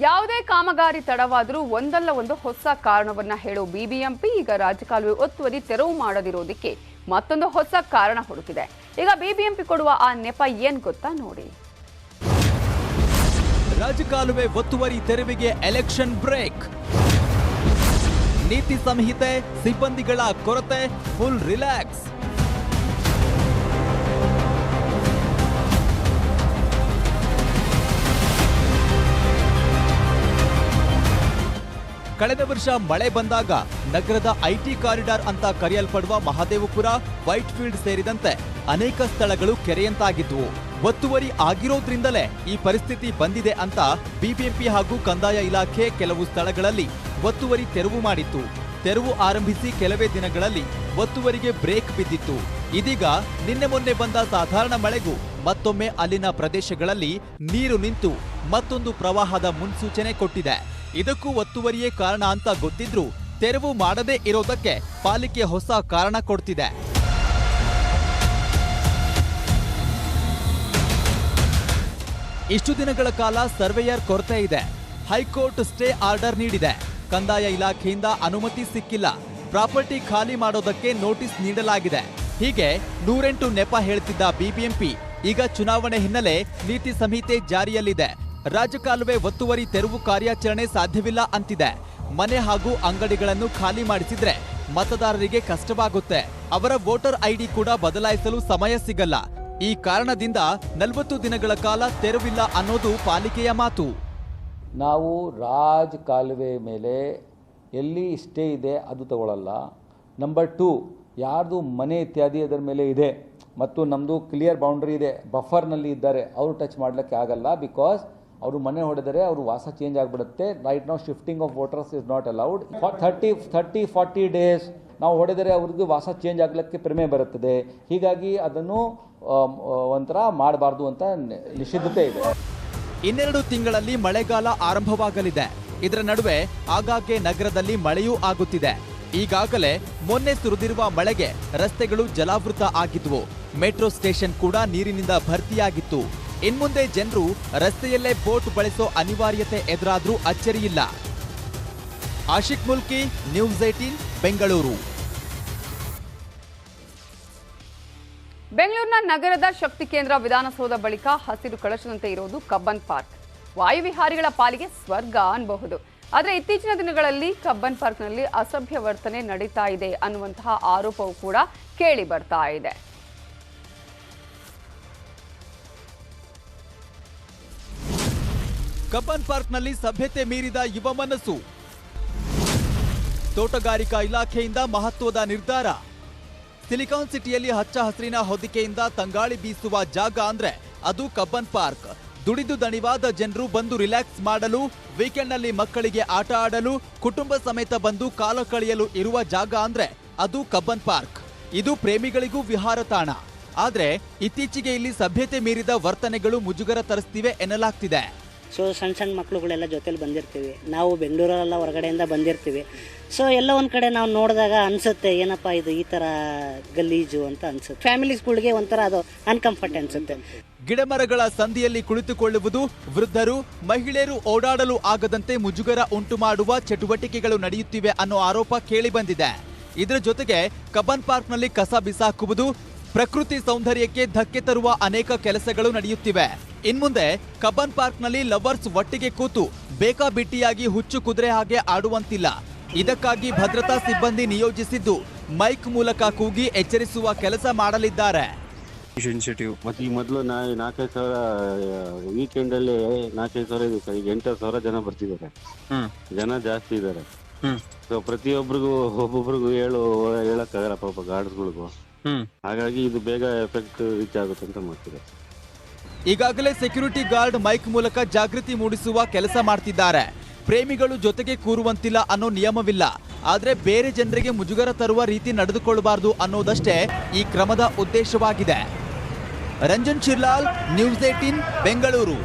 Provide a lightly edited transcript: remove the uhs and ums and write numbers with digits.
ಯಾವುದೇ ಕಾಮಗಾರಿ ತಡವಾದರೂ ಒಂದಲ್ಲ ಒಂದು ಹೊಸ ಕಾರಣವನ್ನ ಹೇಳೋ ಬಿಬಿಎಂಪಿ ಈಗ ರಾಜಕಾಲುವೆ ಒತ್ತುವರಿ ತೆರವು ಮಾಡದಿರೋದಕ್ಕೆ ಮತ್ತೊಂದು ಹೊಸ ಕಾರಣ ಹುಡುಕಿದೆ. ಈಗ ಬಿಬಿಎಂಪಿ ಕೊಡುವ ಆ ನೆಪ ಏನ್ ಗೊತ್ತಾ ನೋಡಿ. ರಾಜಕಾಲುವೆ ಒತ್ತುವರಿ ತೆರವಿಗೆ ಎಲೆಕ್ಷನ್ ಬ್ರೇಕ್, ನೀತಿ ಸಂಹಿತೆ, ಸಿಬ್ಬಂದಿಗಳ ಕೊರತೆ, ಫುಲ್ ರಿಲ್ಯಾಕ್ಸ್. ಕಳೆದ ವರ್ಷ ಮಳೆ ಬಂದಾಗ ನಗರದ ಐಟಿ ಕಾರಿಡಾರ್ ಅಂತ ಕರೆಯಲ್ಪಡುವ ಮಹದೇವಪುರ, ವೈಟ್ ಫೀಲ್ಡ್ ಸೇರಿದಂತೆ ಅನೇಕ ಸ್ಥಳಗಳು ಕೆರೆಯಂತಾಗಿದ್ವು. ಒತ್ತುವರಿ ಆಗಿರೋದ್ರಿಂದಲೇ ಈ ಪರಿಸ್ಥಿತಿ ಬಂದಿದೆ ಅಂತ ಬಿಬಿಎಂಪಿ ಹಾಗೂ ಕಂದಾಯ ಇಲಾಖೆ ಕೆಲವು ಸ್ಥಳಗಳಲ್ಲಿ ಒತ್ತುವರಿ ತೆರವು ಮಾಡಿತ್ತು. ತೆರವು ಆರಂಭಿಸಿ ಕೆಲವೇ ದಿನಗಳಲ್ಲಿ ಒತ್ತುವರಿಗೆ ಬ್ರೇಕ್ ಬಿದ್ದಿತ್ತು. ಇದೀಗ ನಿನ್ನೆ ಮೊನ್ನೆ ಬಂದ ಸಾಧಾರಣ ಮಳೆಗೂ ಮತ್ತೊಮ್ಮೆ ಅಲ್ಲಿನ ಪ್ರದೇಶಗಳಲ್ಲಿ ನೀರು ನಿಂತು ಮತ್ತೊಂದು ಪ್ರವಾಹದ ಮುನ್ಸೂಚನೆ ಕೊಟ್ಟಿದೆ. ಇದಕ್ಕೂ ಒತ್ತುವರಿಯೇ ಕಾರಣ ಅಂತ ಗೊತ್ತಿದ್ರೂ ತೆರವು ಮಾಡದೇ ಇರೋದಕ್ಕೆ ಪಾಲಿಕೆ ಹೊಸ ಕಾರಣ ಕೊಡ್ತಿದೆ. ಇಷ್ಟು ದಿನಗಳ ಕಾಲ ಸರ್ವೇಯರ್ ಕೊರತೆ ಇದೆ. ಹೈಕೋರ್ಟ್ ಸ್ಟೇ ಆರ್ಡರ್ ನೀಡಿದೆ. ಕಂದಾಯ ಇಲಾಖೆಯಿಂದ ಅನುಮತಿ ಸಿಕ್ಕಿಲ್ಲ. ಪ್ರಾಪರ್ಟಿ ಖಾಲಿ ಮಾಡೋದಕ್ಕೆ ನೋಟಿಸ್ ನೀಡಲಾಗಿದೆ. ಹೀಗೆ 108 ನೆಪ ಹೇಳ್ತಿದ್ದ ಬಿಬಿಎಂಪಿ ಈಗ ಚುನಾವಣೆ ಹಿನ್ನೆಲೆ ನೀತಿ ಸಂಹಿತೆ ಜಾರಿಯಲ್ಲಿದೆ. ರಾಜಕಾಲುವೆ ಒತ್ತುವರಿ ತೆರವು ಕಾರ್ಯಾಚರಣೆ ಸಾಧ್ಯವಿಲ್ಲ ಅಂತಿದೆ. ಮನೆ ಹಾಗೂ ಅಂಗಡಿಗಳನ್ನು ಖಾಲಿ ಮಾಡಿಸಿದ್ರೆ ಮತದಾರರಿಗೆ ಕಷ್ಟವಾಗುತ್ತೆ. ಅವರ ವೋಟರ್ ಐಡಿ ಕೂಡ ಬದಲಾಯಿಸಲು ಸಮಯ ಸಿಗಲ್ಲ. ಈ ಕಾರಣದಿಂದ 40 ದಿನಗಳ ಕಾಲ ತೆರವಿಲ್ಲ ಅನ್ನೋದು ಪಾಲಿಕೆಯ ಮಾತು. ನಾವು ರಾಜಕಾಲುವೆ ಮೇಲೆ ಎಲ್ಲಿ ಸ್ಟೇ ಇದೆ ಅದು ತಗೊಳ್ಳಲ್ಲ. ನಂಬರ್ 2, ಯಾರ್ದು ಮನೆ ಇತ್ಯಾದಿ ಅದರ ಮೇಲೆ ಇದೆ ಮತ್ತು ನಮ್ಮದು ಕ್ಲಿಯರ್ ಬೌಂಡ್ರಿ ಇದೆ, ಬಫರ್ನಲ್ಲಿ ಇದ್ದಾರೆ, ಅವರು ಟಚ್ ಮಾಡಲಿಕ್ಕೆ ಆಗಲ್ಲ. ಬಿಕಾಸ್ ಅವರು ಮನೆ ಹೊಡೆದರೆ ಅವರು ವಾಸ ಚೇಂಜ್ ಆಗಿಬಿಡುತ್ತೆ. ರೈಟ್ ನಾವು shifting of voters is not allowed. 30-40 days ನಾವು ಹೊಡೆದರೆ ಅವ್ರಿಗೆ ವಾಸ ಚೇಂಜ್ ಆಗಲಿಕ್ಕೆ ಪ್ರಮೇಯ ಬರುತ್ತದೆ. ಹೀಗಾಗಿ ಅದನ್ನು ಒಂಥರ ಮಾಡಬಾರ್ದು ಅಂತ ನಿಷಿದ್ಧತೆ ಇದೆ. 2 ತಿಂಗಳಲ್ಲಿ ಮಳೆಗಾಲ ಆರಂಭವಾಗಲಿದೆ. ಇದರ ನಡುವೆ ಆಗಾಗ್ಗೆ ನಗರದಲ್ಲಿ ಮಳೆಯೂ ಆಗುತ್ತಿದೆ. ಈಗಾಗಲೇ ಮೊನ್ನೆ ಸುರಿದಿರುವ ಮಳೆಗೆ ರಸ್ತೆಗಳು ಜಲಾವೃತ ಆಗಿದ್ವು. ಮೆಟ್ರೋ ಸ್ಟೇಷನ್ ಕೂಡ ನೀರಿನಿಂದ ಭರ್ತಿಯಾಗಿತ್ತು. ಇನ್ಮುಂದೆ ಜನರು ರಸ್ತೆಯಲ್ಲೇ ಬೋಟ್ ಬಳಸೋ ಅನಿವಾರ್ಯತೆ ಎದುರಾದ್ರೂ ಅಚ್ಚರಿಯಿಲ್ಲ. ಆಶಿಕ್ ಮುಲ್ಕಿ, ನ್ಯೂಸ್ 18, ಬೆಂಗಳೂರು. ಬೆಂಗಳೂರಿನ ನಗರದ ಶಕ್ತಿ ಕೇಂದ್ರ ವಿಧಾನಸೌಧ ಬಳಿಕ ಹಸಿರು ಕಳಶದಂತೆ ಇರೋದು ಕಬ್ಬನ್ ಪಾರ್ಕ್. ವಾಯುವಿಹಾರಿಗಳ ಪಾಲಿಗೆ ಸ್ವರ್ಗ ಅನ್ಬಹುದು. ಆದರೆ ಇತ್ತೀಚಿನ ದಿನಗಳಲ್ಲಿ ಕಬ್ಬನ್ ಪಾರ್ಕ್ನಲ್ಲಿ ಅಸಭ್ಯ ವರ್ತನೆ ನಡೀತಾ ಇದೆ ಅನ್ನುವಂತಹ ಆರೋಪವೂ ಕೂಡ ಕೇಳಿ ಬರ್ತಾ ಇದೆ. ಕಬ್ಬನ್ ಪಾರ್ಕ್ನಲ್ಲಿ ಸಭ್ಯತೆ ಮೀರಿದ ಯುವ ಮನಸ್ಸು. ತೋಟಗಾರಿಕಾ ಇಲಾಖೆಯಿಂದ ಮಹತ್ವದ ನಿರ್ಧಾರ. ಸಿಲಿಕಾನ್ ಸಿಟಿಯಲ್ಲಿ ಹಚ್ಚ ಹಸಿರಿನ ಹೊದಿಕೆಯಿಂದ ತಂಗಾಳಿ ಬೀಸುವ ಜಾಗ ಅಂದ್ರೆ ಅದು ಕಬ್ಬನ್ ಪಾರ್ಕ್. ದುಡಿದು ದಣಿವಾದ ಜನರು ಬಂದು ರಿಲ್ಯಾಕ್ಸ್ ಮಾಡಲು, ವೀಕೆಂಡ್ನಲ್ಲಿ ಮಕ್ಕಳಿಗೆ ಆಟ ಆಡಲು, ಕುಟುಂಬ ಸಮೇತ ಬಂದು ಕಾಲ ಕಳೆಯಲು ಇರುವ ಜಾಗ ಅಂದ್ರೆ ಅದು ಕಬ್ಬನ್ ಪಾರ್ಕ್. ಇದು ಪ್ರೇಮಿಗಳಿಗೂ ವಿಹಾರ ತಾಣ. ಆದ್ರೆ ಇತ್ತೀಚೆಗೆ ಇಲ್ಲಿ ಸಭ್ಯತೆ ಮೀರಿದ ವರ್ತನೆಗಳು ಮುಜುಗರ ತರಿಸ್ತಿವೆ ಎನ್ನಲಾಗ್ತಿದೆ. ಸೊ ಸಣ್ಣ ಮಕ್ಕಳುಗಳೆಲ್ಲ ಜೊತೆಲಿ ಬಂದಿರ್ತೀವಿ. ನಾವು ಬೆಂಗಳೂರಲ್ಲ ಹೊರಗಡೆಯಿಂದ ಬಂದಿರ್ತೀವಿ. ಸೊ ಎಲ್ಲ ಒಂದು ಕಡೆ ನಾವು ನೋಡಿದಾಗ ಅನಿಸುತ್ತೆ, ಏನಪ್ಪ ಇದು ಈ ಥರ ಗಲೀಜು ಅಂತ ಅನಿಸುತ್ತೆ. ಫ್ಯಾಮಿಲೀಸ್ಗಳಿಗೆ ಒಂಥರ ಅದು ಅನ್ಕಂಫರ್ಟ್ ಅನಿಸುತ್ತೆ. ಗಿಡಮರಗಳ ಸಂದಿಯಲ್ಲಿ ಕುಳಿತುಕೊಳ್ಳುವುದು, ವೃದ್ಧರು, ಮಹಿಳೆಯರು ಓಡಾಡಲು ಆಗದಂತೆ ಮುಜುಗರ ಉಂಟು ಮಾಡುವ ಚಟುವಟಿಕೆಗಳು ನಡೆಯುತ್ತಿವೆ ಅನ್ನೋ ಆರೋಪ ಕೇಳಿ ಬಂದಿದೆ. ಇದರ ಜೊತೆಗೆ ಕಬ್ಬನ್ ಪಾರ್ಕ್ನಲ್ಲಿ ಕಸ ಬಿಸಾಕುವುದು, ಪ್ರಕೃತಿ ಸೌಂದರ್ಯಕ್ಕೆ ಧಕ್ಕೆ ತರುವ ಅನೇಕ ಕೆಲಸಗಳು ನಡೆಯುತ್ತಿವೆ. ಇನ್ಮುಂದೆ ಕಬ್ಬನ್ ಪಾರ್ಕ್ನಲ್ಲಿ ಲವರ್ಸ್ ಒಟ್ಟಿಗೆ ಕೂತು ಬೇಕಾಬಿಟ್ಟಿಯಾಗಿ ಹುಚ್ಚು ಕುದುರೆ ಹಾಗೆ ಆಡುವಂತಿಲ್ಲ. ಇದಕ್ಕಾಗಿ ಭದ್ರತಾ ಸಿಬ್ಬಂದಿ ನಿಯೋಜಿಸಿದ್ದು ಮೈಕ್ ಮೂಲಕ ಕೂಗಿ ಎಚ್ಚರಿಸುವ ಕೆಲಸ ಮಾಡಲಿದ್ದಾರೆ. ಮೊದಲು 4,500 ವೀಕೆಂಡ್ ಅಲ್ಲಿ 4,500 ಇದೆ ಸರ್. ಈಗ 8,000 ಜನ ಬರ್ತಿದ್ದಾರೆ. ಜನ ಜಾಸ್ತಿ ಇದ್ದಾರೆ. ಸೊ ಪ್ರತಿಯೊಬ್ಬರಿಗೂ ಒಬ್ಬೊಬ್ರಿಗೂ ಹೇಳಕ್ಕಾಗಲ್ಲ ಪಾಪ ಗಾರ್ಡ್ಸ್ಗಳಿಗೂ. ಹಾಗಾಗಿ ಇದು ಬೇಗ ಎಫೆಕ್ಟ್ ರೀಚ್ ಆಗುತ್ತೆ ಅಂತ ಮಾಡ್ತಿದೆ. ಈಗಾಗಲೇ ಸೆಕ್ಯೂರಿಟಿ ಗಾರ್ಡ್ ಮೈಕ್ ಮೂಲಕ ಜಾಗೃತಿ ಮೂಡಿಸುವ ಕೆಲಸ ಮಾಡ್ತಿದ್ದಾರೆ. ಪ್ರೇಮಿಗಳು ಜೊತೆಗೆ ಕೂರುವಂತಿಲ್ಲ ಅನ್ನೋ ನಿಯಮವಿಲ್ಲ. ಆದ್ರೆ ಬೇರೆ ಜನರಿಗೆ ಮುಜುಗರ ತರುವ ರೀತಿ ನಡೆದುಕೊಳ್ಳಬಾರದು ಅನ್ನೋದಷ್ಟೇ ಈ ಕ್ರಮದ ಉದ್ದೇಶವಾಗಿದೆ. ರಂಜನ್ ಶಿರ್ಲಾಲ್, ನ್ಯೂಸ್ 18, ಬೆಂಗಳೂರು.